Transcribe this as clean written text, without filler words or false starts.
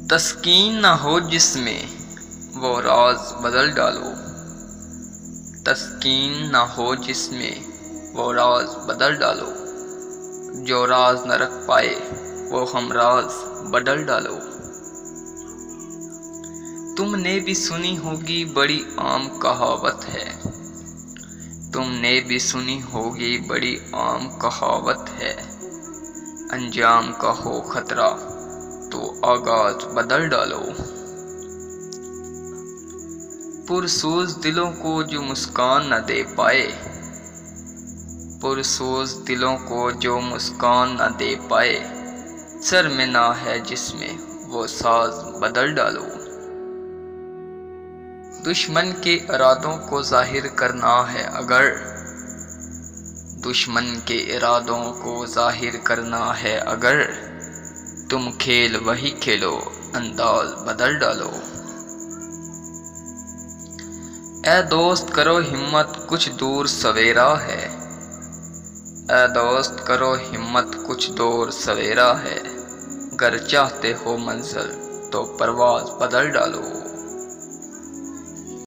تسکین نہ ہو جس میں وہ راز بدل ڈالو، تسکین نہ ہو جس میں وہ راز بدل ڈالو، جو راز نہ رکھ پائے وہ ہم راز بدل ڈالو۔ تم نے بھی سنی ہوگی بڑی عام کہاوت ہے، تم نے بھی سنی ہوگی بڑی عام کہاوت ہے، انجام کا ہو خطرہ تو آغاز بدل ڈالو۔ پرسوز دلوں کو جو مسکان نہ دے پائے، پرسوز دلوں کو جو مسکان نہ دے پائے، سر میں نہ ہے جس میں وہ ساز بدل ڈالو۔ دشمن کے ارادوں کو ظاہر کرنا ہے اگر، دشمن کے ارادوں کو ظاہر کرنا ہے اگر، تم کھیل وہی کھیلو انداز بدل ڈالو۔ اے دوست کرو ہمت کچھ دور سویرا ہے، اے دوست کرو ہمت کچھ دور سویرا ہے، گر چاہتے ہو منزل تو پرواز بدل ڈالو۔